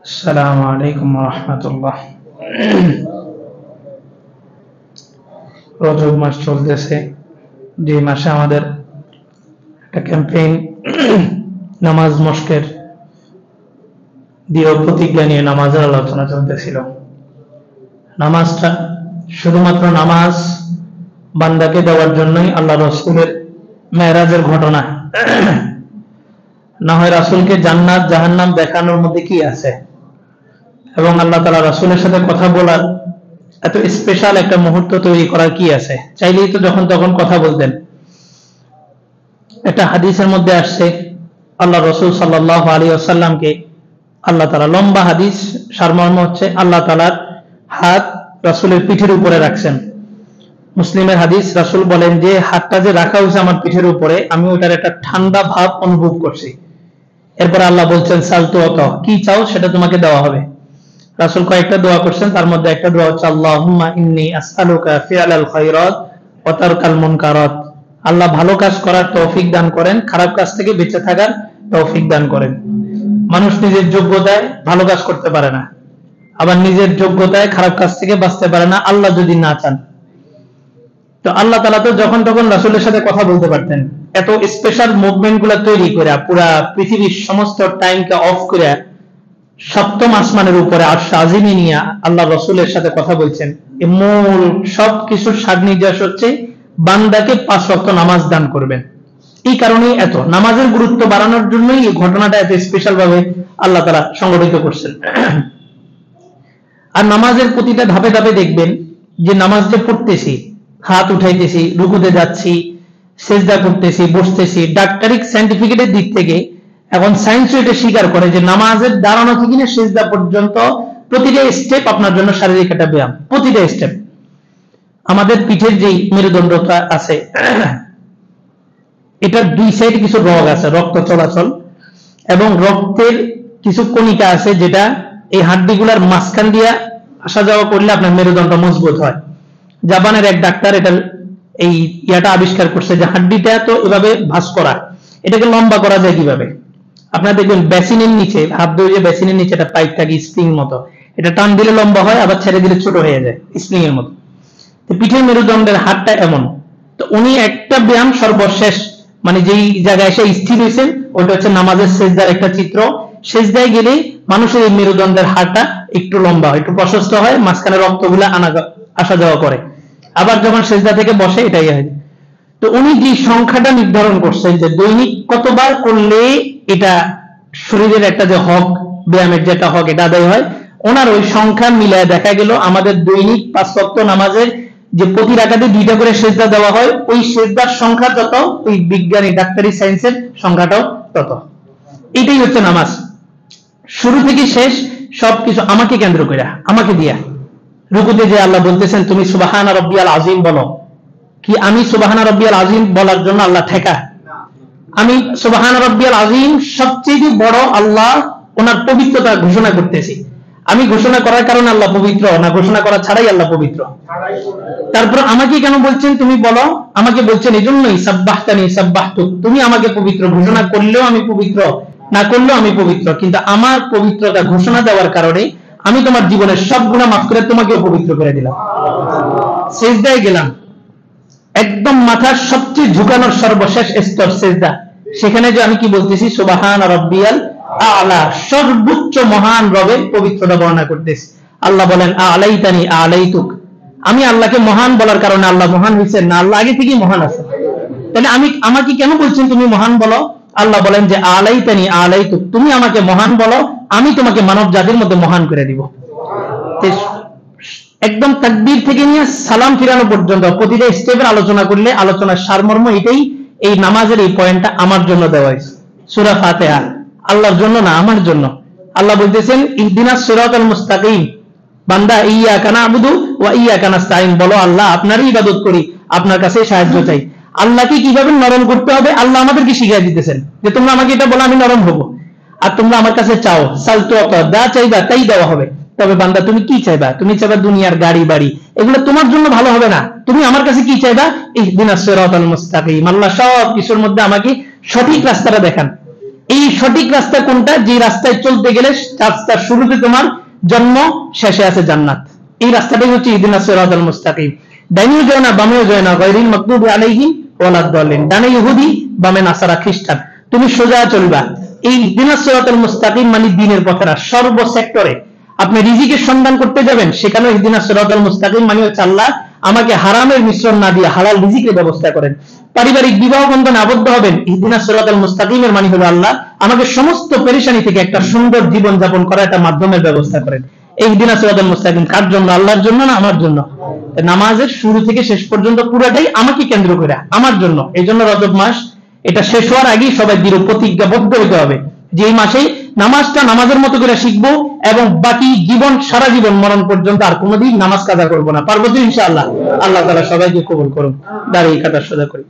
আসসালামু আলাইকুম ওয়া রাহমাতুল্লাহ। রজব মাস চলতেছে, যে মাসে আমাদের একটা ক্যাম্পেইন নামাজ মস্কের দৃঢ় প্রতিজ্ঞা নিয়ে নামাজের আলোচনা চলতেছিল। নামাজটা শুধুমাত্র নামাজ বান্দাকে দেওয়ার জন্যই আল্লাহ রসুলের মেরাজের ঘটনা, না হয় রাসূলকে জান্নাত জাহান্নাম দেখানোর মধ্যে কি আছে, এবং আল্লাহ তাআলা রাসূলের সাথে কথা বলার এত স্পেশাল একটা মুহূর্ত তৈরি করার কি আছে? চাইলেই তো যখন তখন কথা বলতেন। একটা হাদিসের মধ্যে আসছে, আল্লাহ রসুল সাল্লাল্লাহু আলাইহি ওয়াসাল্লামকে আল্লাহ তাআলা, লম্বা হাদিস, সারমর্ম হচ্ছে আল্লাহ তাআলার হাত রাসূলের পিঠের উপরে রাখছেন। মুসলিমের হাদিস, রাসূল বলেন যে হাতটা যে রাখা হয়েছে আমার পিঠের উপরে, আমি ওটার একটা ঠান্ডা ভাব অনুভব করছি। এরপর আল্লাহ বলছেন সালতু আতা, কি চাও সেটা তোমাকে দেওয়া হবে। রাসূল কয়েকটা দোয়া করছেন, তার মধ্যে একটা দোয়া হচ্ছে আল্লাহুম্মা ইন্নী আসআলুকা ফিআলাল খায়রাত ওয়া তারকাল মুনকারাত। আল্লাহ ভালো কাজ করার তৌফিক দান করেন, খারাপ কাজ থেকে বেঁচে থাকার তৌফিক দান করেন। মানুষ নিজের যোগ্যতায় ভালো কাজ করতে পারে না, আবার নিজের যোগ্যতায় খারাপ কাজ থেকে বাঁচতে পারে না, আল্লাহ যদি না চান। তো আল্লাহ তাআলা তো যখন তখন রাসূলের সাথে কথা বলতে পারতেন। এত স্পেশাল মুভমেন্ট গুলা তৈরি করে পুরা পৃথিবীর সমস্ত টাইমকে অফ করে সপ্তম আসমানের উপরে আরশ আজিমে নিয়ে আল্লাহ রসুলের সাথে কথা বলছেন। এই মূল সবকিছুর সার নির্দেশ হচ্ছে বান্দাকে 5 ওয়াক্ত নামাজ দান করবেন। এই কারণেই এত নামাজের গুরুত্ব বাড়ানোর জন্যই এই ঘটনাটা এত স্পেশাল ভাবে আল্লাহ তাআলা সংগঠিত করছেন। আর নামাজের প্রতিটা ধাপে ধাপে দেখবেন যে নামাজ যে পড়তেছি, হাত উঠাইতেছি, রুকুতে যাচ্ছি, সেজদা করতেছি, বসতেছি, ডাক্তারিক সায়েন্টিফিকেটের দিক থেকে এখন সায়েন্সও এটা স্বীকার করে যে নামাজের দাঁড়ানো থেকে নিয়ে সিজদা পর্যন্ত প্রতিটা স্টেপ আপনার জন্য শারীরিক একটা ব্যায়াম। প্রতিটা স্টেপ, আমাদের পিঠের যে মেরুদণ্ডটা আছে, এটার দুই সাইডে কিছু রগ আছে, রক্ত চলাচল, এবং রক্তের কিছু কণিকা আছে যেটা এই হাড্ডিগুলার মাঝখান দিয়ে আসা যাওয়া করলে আপনার মেরুদণ্ড মজবুত হয়। জাপানের এক ডাক্তার এটা এই ইয়াটা আবিষ্কার করছে যে হাড্ডিটা তো এভাবে ভাঁজ করা, এটাকে লম্বা করা যায় কিভাবে। আপনারা দেখবেন বেসিনের নিচে হাত দিয়ে, বেসিনের নিচে একটা পাইপ থাকে স্প্রিং মতো, এটা টান দিলে লম্বা হয়, আবার ছেড়ে দিলে ছোট হয়ে যায় স্প্রিং এর মতো। তো পিঠের মেরুদণ্ডের হাতটা এমন। তো উনি একটা ব্যায়াম সর্বশেষ মানে যেই জায়গায় এসে স্থির হয়েছেন ওটা হচ্ছে নামাজের সেজদার একটা চিত্র। সেজদায় গেলে মানুষের এই মেরুদণ্ডের হাতটা একটু লম্বা হয়, একটু প্রশস্ত হয়, মাঝখানে রক্তগুলা আসা যাওয়া করে। আবার যখন সেজদা থেকে বসে এটাই হয়। তো উনি যে সংখ্যাটা নির্ধারণ করছেন যে দৈনিক কতবার করলে এটা শরীরের একটা যে হক, ব্যায়ামের যেটা হক এটা আদায় হয়, ওনার ওই সংখ্যা মিলায় দেখা গেল আমাদের দৈনিক 5 ওয়াক্ত নামাজের যে প্রতি রাকাতে 2টা করে সেজদা দেওয়া হয়, ওই সেজদার সংখ্যা যত, ওই বিজ্ঞানী ডাক্তারি সায়েন্সের সংখ্যাটাও তত। এটাই হচ্ছে নামাজ, শুরু থেকে শেষ সবকিছু আমাকে কেন্দ্র করে, আমাকে দিয়া। রুকুতে যে আল্লাহ বলতেছেন তুমি সুবহান রাব্বিয়াল আযীম বলো, কি আমি সুবহান রাব্বিয়াল আযীম বলার জন্য আল্লাহ ঠেকা? আমি সুবহান রাব্বিয়াল আযীম সবচেয়ে বড় আল্লাহ ওনার পবিত্রতা ঘোষণা করতেছি। আমি ঘোষণা করার কারণে আল্লাহ পবিত্র না, ঘোষণা করা ছাড়াই আল্লাহ পবিত্র। তারপর আমাকে কেন বলছেন তুমি বলো? আমাকে বলছেন এজন্যই সাব্বাহতানি সাব্বাহতুক, তুমি আমাকে পবিত্র ঘোষণা করলেও আমি পবিত্র, না করলেও আমি পবিত্র। কিন্তু আমার পবিত্রতা ঘোষণা দেওয়ার কারণে আমি তোমার জীবনের সব গুনাহ মাফ করে তোমাকেও পবিত্র করে দিলাম। সেজদায় গেলাম, একদম মাথার সবচেয়ে ঝুঁকানোর সর্বশেষ স্তর সেজদা, সেখানে যে আমি কি বলতেছি সুবহান রাব্বিয়াল আ'লা, সর্বোচ্চ মহান রবের পবিত্রতা বর্ণনা করতেছি। আল্লাহ বলেন আ'লাইতানি আ'লাইতুক, আমি আল্লাহকে মহান বলার কারণে আল্লাহ মহান হয়েছেন না, আল্লাহ আগে থেকেই মহান আছে। তাহলে আমাকে কেন বলছেন তুমি মহান বলো? আল্লাহ বলেন যে আ'লাইতানি আ'লাইতুক, তুমি আমাকে মহান বলো, আমি তোমাকে মানব জাতির মধ্যে মহান করে দিব। একদম তাকবীর থেকে নিয়ে সালাম ফিরানো পর্যন্ত প্রতিটা স্টেপের আলোচনা করলে আলোচনার সারমর্ম এটাই। এই নামাজের এই পয়েন্টটা আমার জন্য দেওয়া হয়েছে। সূরা ফাতিহা আল্লাহর জন্য না, আমার জন্য। আল্লাহ বলতেছেন ইহদিনাস সিরাতাল মুস্তাকিম, বান্দা ইয়াকা না'বুদু ওয়া ইয়াকা নাস্তাইন, বলো আল্লাহ আপনারই ইবাদত করি, আপনার কাছে সাহায্য চাই। আল্লাহকে কিভাবে নরম করতে হবে আল্লাহ আমাদেরকে শিখিয়ে দিতেছেন, যে তোমরা আমাকে এটা বলো আমি নরম হব, আর তোমরা আমার কাছে চাও, সালতু আতা, যা চাইবা তাই দেওয়া হবে। তবে বান্দা তুমি কি চাইবা? তুমি চাইবা দুনিয়ার গাড়ি বাড়ি, এগুলো তোমার জন্য ভালো হবে না। তুমি আমার কাছে কি চাইবা? ইহদিনাস সিরাতাল মুস্তাকিম, আল্লাহ সব কিছুর মধ্যে আমাকে সঠিক রাস্তাটা দেখান। এই সঠিক রাস্তা কোনটা? যে রাস্তায় চলতে গেলে রাস্তার শুরুতে তোমার জন্ম, শেষে আছে জান্নাত। এই রাস্তাটাই হচ্ছে ইহদিনাস সিরাতাল মুস্তাকিম। ডাইনেও যায় না, বামেও যায় না, গায়রিল মাগদুবি আলাইহিম ওয়ালাদ-দাল্লিন। ডানে ইহুদি, বামে নাসারা খ্রিস্টান, তুমি সোজা চলবা। এই ইহদিনাস সিরাতাল মুস্তাকিম মানে দ্বীনের পথেরা। সর্ব সেক্টরে আপনি রিজিকের সন্ধান করতে যাবেন, সেখানে ইহদিনাস সিরাতাল মুস্তাকিম মানে হচ্ছে আল্লাহ আমাকে হারামের মিশ্রণ না দিয়ে হালাল রিজিকের ব্যবস্থা করেন। পারিবারিক বিবাহ বন্ধনে আবদ্ধ হবেন, ইহদিনাস সিরাতাল মুস্তাকিমের মানে হলো আল্লাহ আমাকে সমস্ত পেরেশানি থেকে একটা সুন্দর জীবন যাপন করার একটা মাধ্যমের ব্যবস্থা করেন। এই ইহদিনাস সিরাতাল মুস্তাকিম কার জন্য? আল্লাহর জন্য না আমার জন্য? নামাজের শুরু থেকে শেষ পর্যন্ত পুরাটাই আমাকে কেন্দ্র করে, আমার জন্য। এই জন্য রজব মাস এটা শেষ হওয়ার আগেই সবাই দৃঢ় প্রতিজ্ঞাবদ্ধ হতে হবে যে এই মাসেই নামাজটা নামাজের মতো করে শিখবো এবং বাকি জীবন, সারা জীবন মরণ পর্যন্ত আর কোনোদিন নামাজ কাজা করবো না। পার্বতী ইনশাআল্লাহ। আল্লাহ তাআলা সবাইকে কবুল করুন। দাঁড়িয়ে কাটার সাজা করি।